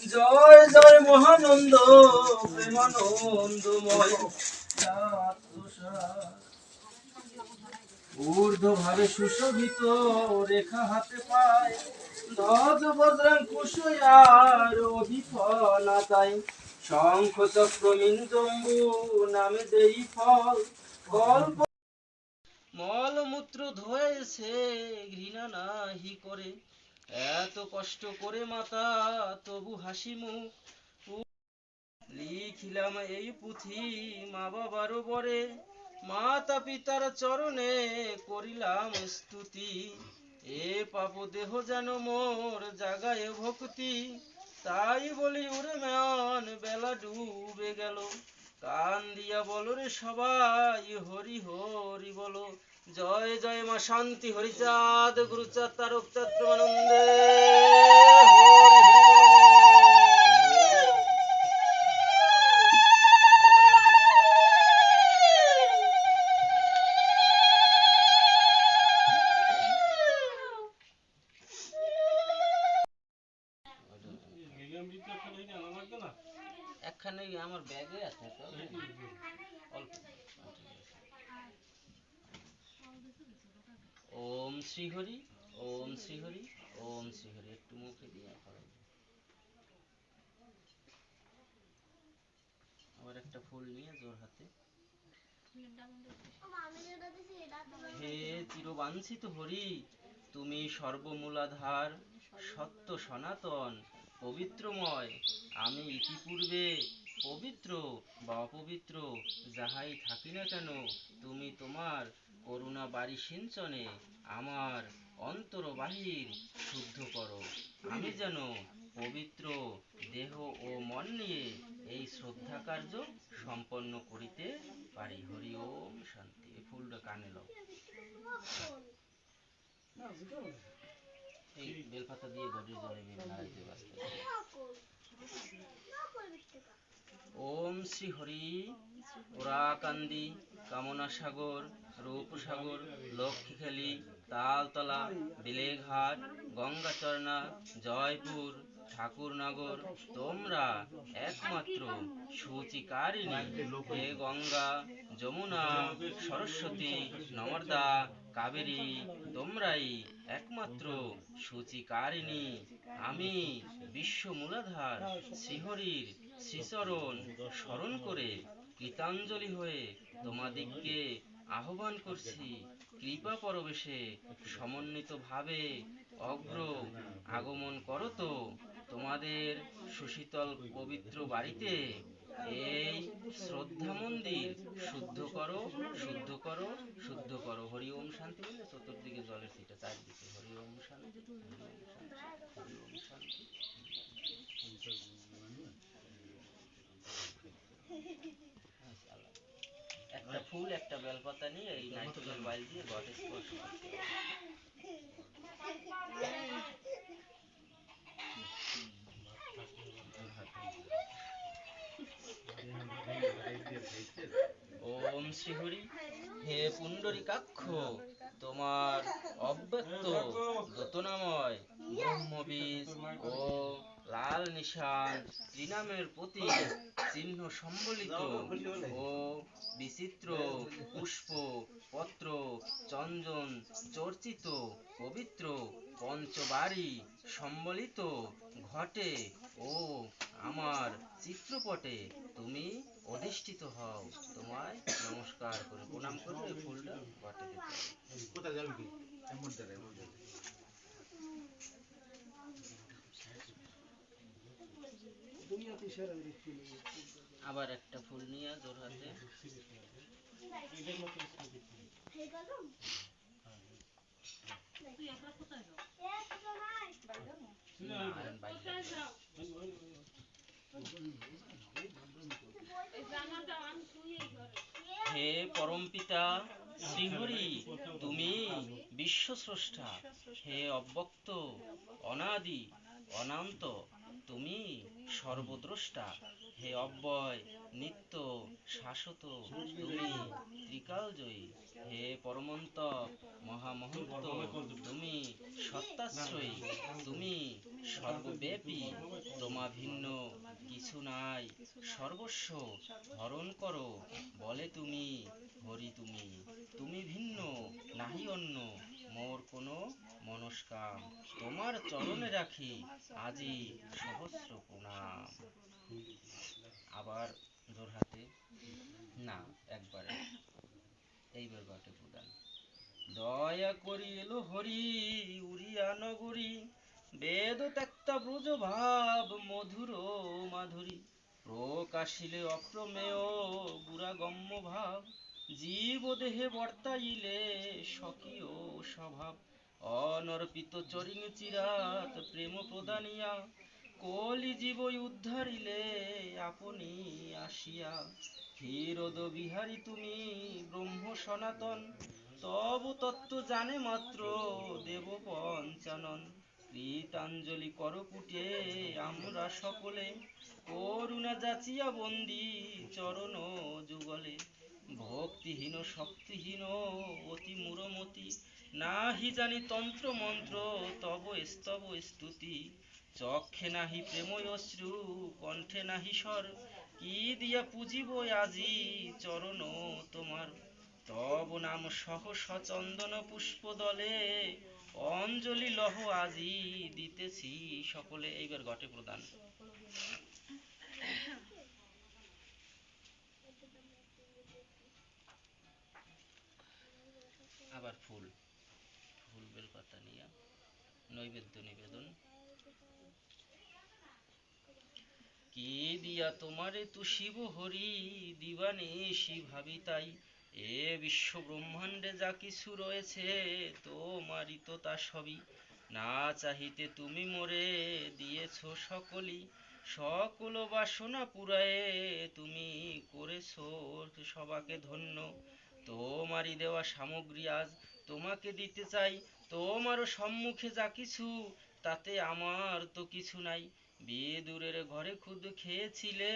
জয় জয় মহানন্দ প্রেমানন্দময় ঊর্ধ্বভাবে সুশোভিত রেখা হাতে পায় ধ্বজ বজ্রাং কুশয়ার অভিফলা তাই শঙ্খ চক্র মিঞ্জম্বু নামে দেই ফল কল্প মলমূত্র ধোয়েছে ঘৃণা নাহি করে এত কষ্ট করে মাতা তবু হাসি মুখ লিখিলাম এই পুঁথি মা বাবার বরে মাতা পিতার চরণে করিলাম স্তুতি এ পাপ দেহ যেন মোর জাগায় ভক্তি তাই বলি উড়ে মান বেলা ডুবে গেল কান দিয়া বলো রে সবাই হরি হরি বলো জয় জয় মা শান্তি হরিচাঁদ গুরুচাঁদ তারক চাঁদ প্রেমানন্দে একখানে আমার ব্যাগে আছে তো অল্প ওম শ্রী হরি ওম শ্রী হরি ওম শ্রী হরি একটু মুখে দিয়ে আবার একটা ফুল নিয়ে জোর হাতে হে চিরবাঞ্ছিত হরি তুমি সর্বমূলাধার সত্য সনাতন পবিত্রময় আমি ইতিপূর্বে পবিত্র বা অপবিত্র যাহাই থাকি না কেন তুমি তোমার করুণা বাড়ি সিঞ্চনে আমার অন্তর বাহির শুদ্ধ করো আমি যেন পবিত্র দেহ ও মন নিয়ে এই শ্রদ্ধা কার্য সম্পন্ন করিতে পারি হরি ওম শান্তি এই ফুলটা কানে লাও এই বেলপাতা দিয়ে গড়ির জলে নাড়াইতে ব্যস্ত ওম শ্রী হরি ওরাকান্দি কামনা সাগর রূপসাগর লক্ষ্মীখালি তালতলা বেলেঘাট গঙ্গাচরণা জয়পুর ঠাকুরনগর তোমরা একমাত্র সূচিকারিণী হে গঙ্গা যমুনা সরস্বতী নর্মদা কাবেরী তোমরাই একমাত্র সূচিকারিণী আমি বিশ্ব মূলাধার শ্রীহরির শ্রীচরণ স্মরণ করে কৃতাঞ্জলি হয়ে তোমাদিগকে আহ্বান করছি কৃপা পরবেশে সমন্বিত ভাবে অগ্র আগমন করো তো তোমাদের সুশীতল পবিত্র বাড়িতে এই শ্রদ্ধা মন্দির শুদ্ধ করো শুদ্ধ করো শুদ্ধ করো হরি ওম শান্তি বলে চতুর্দিকে জলের ছিটা চারদিকে হরি ওম শান্তি হরি ওম শান্তি একটা ফুল একটা বেলপাতা নিয়ে এই নাইট্রোজেন বাইল দিয়ে গটে স্পর্শ করতে ওম শ্রী হরি হে পুণ্ডরীকাক্ষ তোমার অব্যক্ত দতনাময় ব্রহ্মবীজ ও লাল নিশান ত্রিনামের প্রতি চিহ্ন সম্বলিত ও বিচিত্র পুষ্প পত্র চন্দন চর্চিত পবিত্র পঞ্চবাড়ি সম্বলিত ঘটে ও আমার চিত্রপটে তুমি অধিষ্ঠিত হও তোমায় নমস্কার করে প্রণাম করে ফুলটা ঘটে দিতে আবার একটা ফুল নিয়ে জোর হাতে হে পরমপিতা শ্রীহরি তুমি বিশ্বস্রষ্টা হে অব্যক্ত অনাদি অনন্ত তুমি সর্বদ্রষ্টা হে অব্যয় নিত্য শাশ্বত তুমি ত্রিকালজয়ী হে পরমন্ত মহামহন্ত তুমি সত্তাশ্রয়ী তুমি সর্বব্যাপী তোমা ভিন্ন কিছু নাই, সর্বস্ব হরণ করো, বলে তুমি হরি তুমি, তুমি ভিন্ন নাহি অন্য, মোর কোনো মনস্কাম, তোমার চরণে রাখি আজি সহস্র প্রণাম। আবার জোরহাটে, না একবারে, এইবার ঘটে প্রদান। দয়া করি এলো হরি উড়িয়া নগরী, বেদ ত্যক্তা ব্রজ ভাব মধুর মাধুরী, প্রকাশিলে অপ্রমেয় গুরাগম্য ভাব, জীব দেহে বর্তাইলে স্বকীয় স্বভাব, অনর্পিত চরিং চিরাত প্রেম প্রদানিয়া, কলি জীব উদ্ধারিলে আপনি আসিয়া, ক্ষীরদ বিহারী তুমি ব্রহ্ম সনাতন, তব তত্ত্ব জানে মাত্র দেব পঞ্চানন, কৃতাঞ্জলি করকুটে আমরা সকলে, করুণা যাচিয়া বন্দি চরণ যুগলে, ভক্তিহীন শক্তিহীন অতি মূঢ়মতি, নাহি জানি তন্ত্র মন্ত্র তব স্তব স্তুতি, চক্ষে নাহি প্রেম অশ্রু কণ্ঠে নাহি স্বর, কি দিয়া পুজিব আজি চরণ তোমার, তব নাম সহ সচন্দন পুষ্প দলে, অঞ্জলি লহ আজি দিতেছি সকলে। এইবার ঘটে প্রদান। আবার ফুল ফুল বেলপাতা নিয়ে নৈবেদ্য নিবেদন। কি দিয়া তোমারে তু শিব হরি দিবানিশি ভাবি তাই, এ বিশ্ব ব্রহ্মাণ্ডে যা কিছু রয়েছে তোমারই তো তা সবই, না চাহিতে তুমি মোরে দিয়েছ সকলি, সকল বাসনা পুরায়ে তুমি করেছ সবাকে ধন্য, তোমারই দেওয়া সামগ্রী আজ তোমাকে দিতে চাই, তোমারও সম্মুখে যা কিছু তাতে আমার তো কিছু নাই, বিদুরের ঘরে খুদ খেয়েছিলে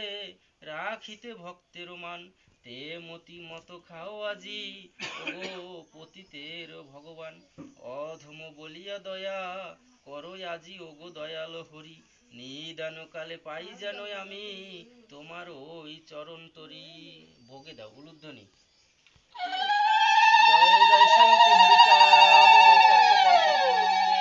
রাখিতে ভক্তের মান, তে মতি মত খাও আজি ওগো পতিতের ভগবান, অধম বলিয়া দয়া করো আজি ওগো দয়াল হরি, নিদান কালে পাই যেন আমি তোমার ওই চরণ তরি। ভোগে দাও উলুধ্বনি। জয় জয় শান্তি হরিচাঁদ হরিচাঁদ গোপাল কৃষ্ণানন্দে হরি হরি।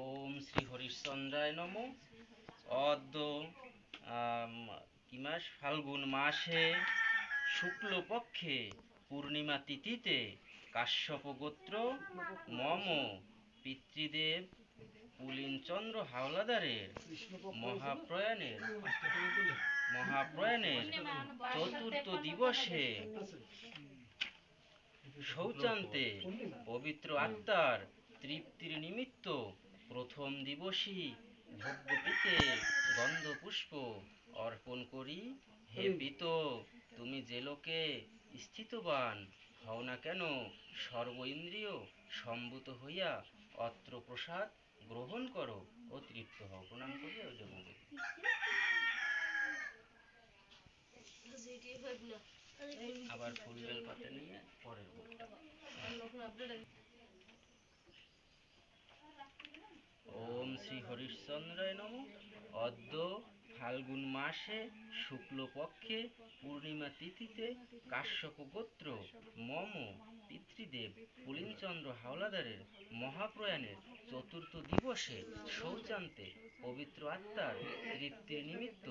ওম শ্রী হরিশ্চন্দ্রায় নমঃ। অদ্য কি মাস? ফাল্গুন মাসে শুক্লপক্ষে পূর্ণিমা তিথিতে কাশ্যপ গোত্র মম পিতৃদেব পুলিনচন্দ্র হাওলাদারের মহাপ্রয়াণের চতুর্থ দিবসে শৌচান্তে পবিত্র আত্মার তৃপ্তির নিমিত্ত প্রথম দিবসই ভোগ্যপীতে গন্ধপুষ্প অর্পণ করি। হে পিত, তুমি যে লোকে স্থিতবান হও না কেন, সর্ব ইন্দ্রিয় সম্ভূত হইয়া অত্র প্রসাদ গ্রহণ করো ও তৃপ্ত হও। প্রণাম করি ওই জন্য। আবার ফুল বেল পাতা নিয়ে পরের ভোগটা। ওম শ্রী হরিশ্চন্দ্রায় নমঃ। অদ্য ফাল্গুন মাসে শুক্লপক্ষে পূর্ণিমা তিথিতে কাশ্যপ গোত্র মম পিতৃদেব পুলিনচন্দ্র হাওলাদারের মহাপ্রয়াণের চতুর্থ দিবসে শৌচান্তে পবিত্র আত্মার তৃপ্তির নিমিত্ত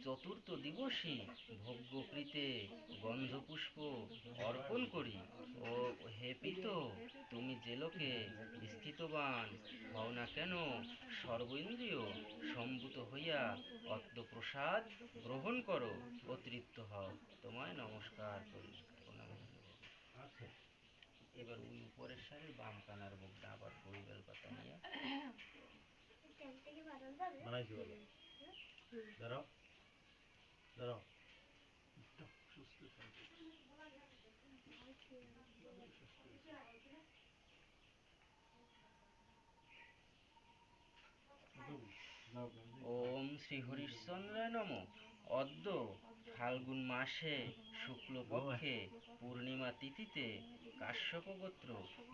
চতুর্থ দিবসই ভোগ্যপ্রীতে গন্ধপুষ্প অর্পণ করি। ও হে পিত, তুমি যে লোকে স্থিতবান হও না কেন, সর্ব ইন্দ্রিয় সম্ভূত হইয়া অত্র প্রসাদ গ্রহণ করো ও তৃপ্ত হও। তোমায় নমস্কার করি। এবার ওই উপরের সারি বাম কানার মুখটা আবার ফুলবেল পাতা নিয়ে বানাইছি বলো। দাঁড়াও দাঁড়াও, সুস্থ থাকবে। ওম শ্রী হরিশ্চন্দ্রায় নমঃ। অদ্য ফাল্গুন মাসে শুক্লপক্ষে পূর্ণিমা তিথিতে কাশ্যপ গোত্র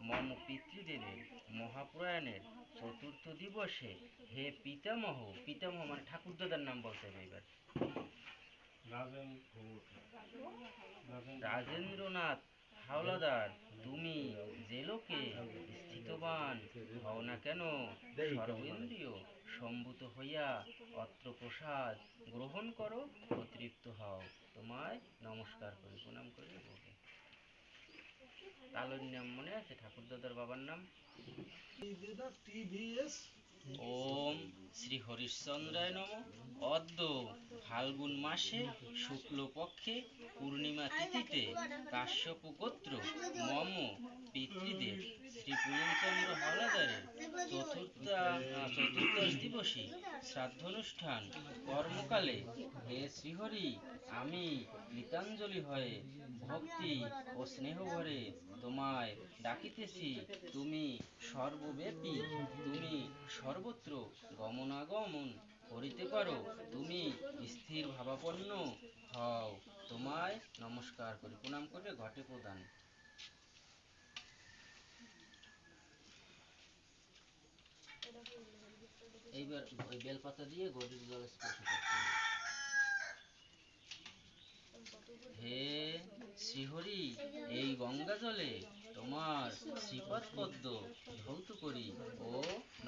মম পিতৃদেবের মহাপ্রয়াণের চতুর্থ দিবসে হে পিতামহ, পিতামহ মানে ঠাকুরদাদার নাম বলতে হবে এবার, রাজেন্দ্রনাথ হাওলাদার, তুমি যে লোকে স্থিতবান হও না কেন, সর্বেন্দ্রিয় সম্ভূত হইয়া অত্র প্রসাদ গ্রহণ করো ও তৃপ্ত হও। তোমায় নমস্কার করি, প্রণাম করি। তালুর নাম মনে আছে ঠাকুরদাদার বাবার নাম? ওম শ্রী হরিশ্চন্দ্রায় নমঃ। অদ্য ফাল্গুন মাসে শুক্লপক্ষে পূর্ণিমা তিথিতে কাশ্যপ গোত্র মম পিতৃদেব শ্রী পূর্ণচন্দ্র হাওলাদারের চতুর্দশ দিবসী শ্রাদ্ধানুষ্ঠান কর্মকালে হে শ্রীহরি, আমি কৃতাঞ্জলি হয়ে ভক্তি ও স্নেহ ভরে তোমায় ডাকিতেছি। তুমি সর্বব্যাপী, তুমি সর্বত্র গমনাগমন করিতে পারো, তুমি স্থির ভাবাপন্ন হও। তোমায় নমস্কার করি, প্রণাম করে ঘটে প্রদান। এইবার ওই বেলপাতা দিয়ে ঘটির জল স্পর্শ করতে হবে। হে শ্রীহরি, এই গঙ্গা জলে তোমার শ্রীপাদ পদ্ম ধৌত করি ও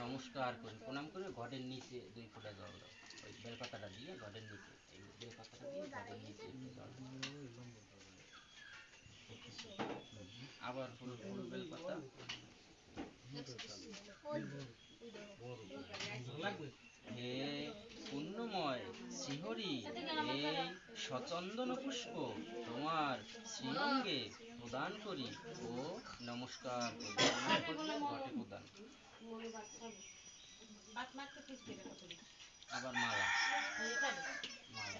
নমস্কার করি, প্রণাম করে ঘটের নিচে 2 ফোঁটা জল দাও। ওই বেলপাতাটা দিয়ে ঘটের নিচে, এই বেলপাতাটা দিয়ে ঘটের নিচে একটু জল দাও। আবার ফুল ফুল বেলপাতা। হে পুণ্যময় শ্রীহরি, এই সচন্দন পুষ্প তোমার শ্রীঅঙ্গে প্রদান করি ও নমস্কার করি, ঘটে প্রদান। আবার মালা, মালা।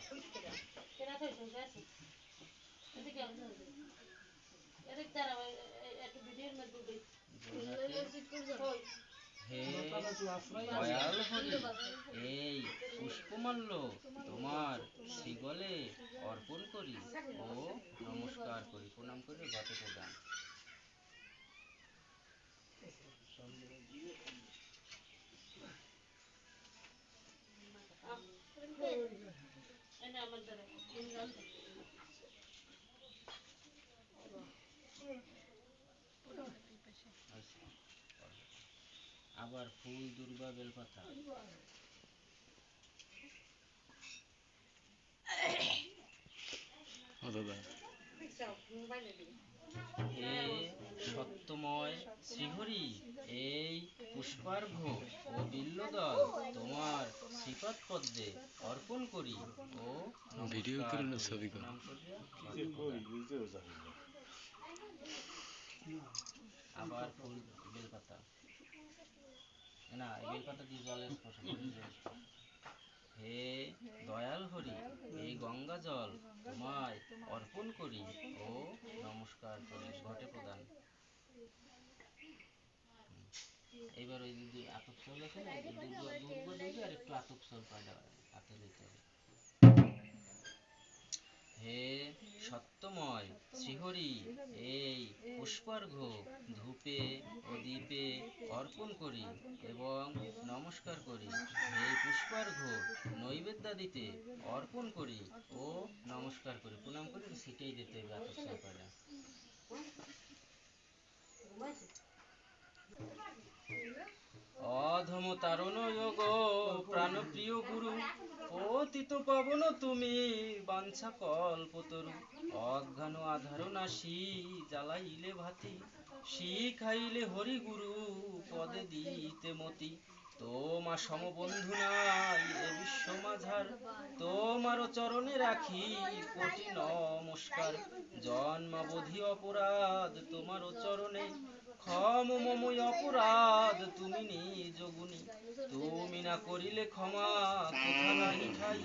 হে দয়াল হরি, এই পুষ্পমাল্য তোমার শ্রীগলে অর্পণ করি ও নমস্কার করি, প্রণাম করে ঘটে প্রদান। আবার ফুল দুর্বা বেলপাতা। হে সত্যময় শ্রীহরি, এই পুষ্পার্ঘ্য ও বিল্বদল তোমার শ্রীপাদ পদ্মে অর্পণ করি ও নমস্কার করি, প্রণাম করিয়া আবার ফুল বেলপাতা, না এই বেলপাতা দিয়ে জলের স্পর্শ, হে দয়াল হরি, এই গঙ্গা জল তোমায় অর্পণ করি ও নমস্কার করি, ঘটে প্রদান। এইবার ওই যদি আতপ চাল আছে না, দুর্গ দিবি আর একটু আতপ চাল পায়টা হাতে নিতে হবে। হে সত্যময় শ্রীহরি, এই পুষ্পার্ঘ্য ধূপে ও দীপে অর্পণ করি এবং নমস্কার করি। এই পুষ্পার্ঘ্য নৈবেদ্যাদিতে অর্পণ করি ও নমস্কার করি, প্রণাম করি। সেটাই দিতে হবে আতপ চাল পায়টা। অধম তারণ যোগ প্রাণপ্রিয় গুরু, পতিত পাবন তুমি বাঞ্ছা কল্পতরু, অজ্ঞান আধার নাশি জ্বালাইলে ভাতি, শিখাইলে হরি গুরু পদে দিতে মতি। তোমা সমবন্ধু নাই এ বিশ্ব মাঝার, তোমার চরণে রাখি কোটি নমস্কার। জন্মাবধি অপরাধ তোমার চরণে, ক্ষম মম অপরাধ তুমি নিজ গুণী। তুমি না করিলে ক্ষমা কোথা নাহি ঠাই,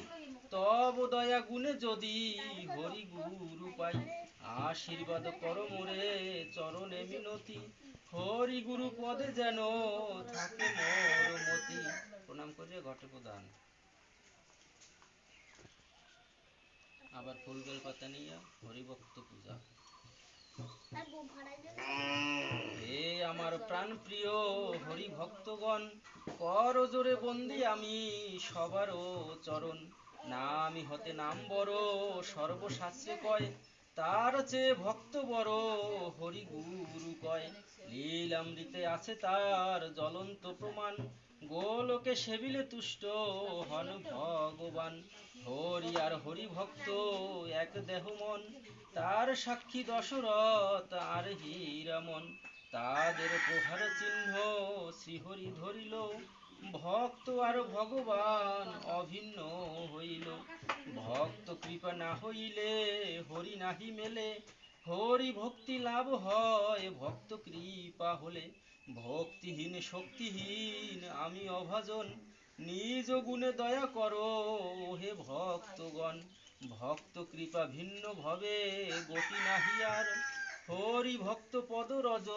তব দয়া গুণে যদি হরি গুরু পাই। আশীর্বাদ কর মোরে চরণে মিনতি, হরি গুরু পদে যেন থাকে মোর মতি। প্রণাম করিয়া ঘটে প্রদান। আবার ফুল বেল পাতা নিয়া হরিভক্ত পূজা। হে আমার প্রাণ প্রিয় হরি ভক্তগণ, কর জোরে বন্দি আমি সবারও চরণ। নামি হতে নাম বড় সর্বশাস্ত্রে কয়, তার চেয়ে ভক্ত বড় হরি গুরু কয়। লীলামৃতে আছে তার জ্বলন্ত প্রমাণ, গোলোকে সেবিলে তুষ্ট হন ভগবান। হরি আর হরি ভক্ত এক দেহ মন, তার সাক্ষী দশরথ আর হীরামন। তাদের প্রহার চিহ্ন শ্রীহরি ধরিল, ভক্ত আর ভগবান অভিন্ন হইল। ভক্ত কৃপা না হইলে হরি নাহি মেলে, হরি ভক্তি লাভ হয় ভক্ত কৃপা হলে। ভক্তিহীন শক্তিহীন আমি অভাজন, নিজ গুণে দয়া করো হে ভক্তগণ। ভক্ত কৃপা ভিন্ন ভবে গতি নাহি আর, হরি ভক্ত পদ রজ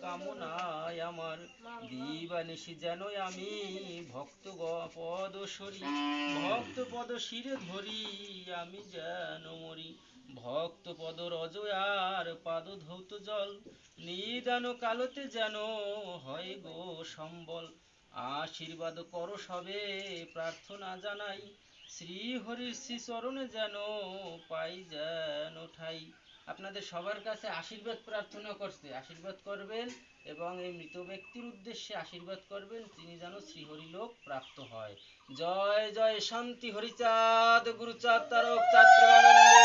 কামনায় আমার। দিবানিশি যেন আমি ভক্ত পদ সরি, ভক্ত পদ শিরে ধরি আমি যেন মরি। ভক্ত পদ রজ আর পাদ ধৌত জল, নিদান কালতে যেন হয় গো সম্বল। আশীর্বাদ করো সবে প্রার্থনা জানাই, শ্রী হরির শ্রী চরণে যেন পাই যেন ঠাই। আপনাদের সবার কাছে আশীর্বাদ প্রার্থনা করছে, আশীর্বাদ করবেন এবং এই মৃত ব্যক্তির উদ্দেশ্যে আশীর্বাদ করবেন, তিনি যেন শ্রীহরিলোক প্রাপ্ত হয়। জয় জয় শান্তি হরিচাঁদ গুরুচাঁদ তারক চাঁদ প্রেমানন্দে।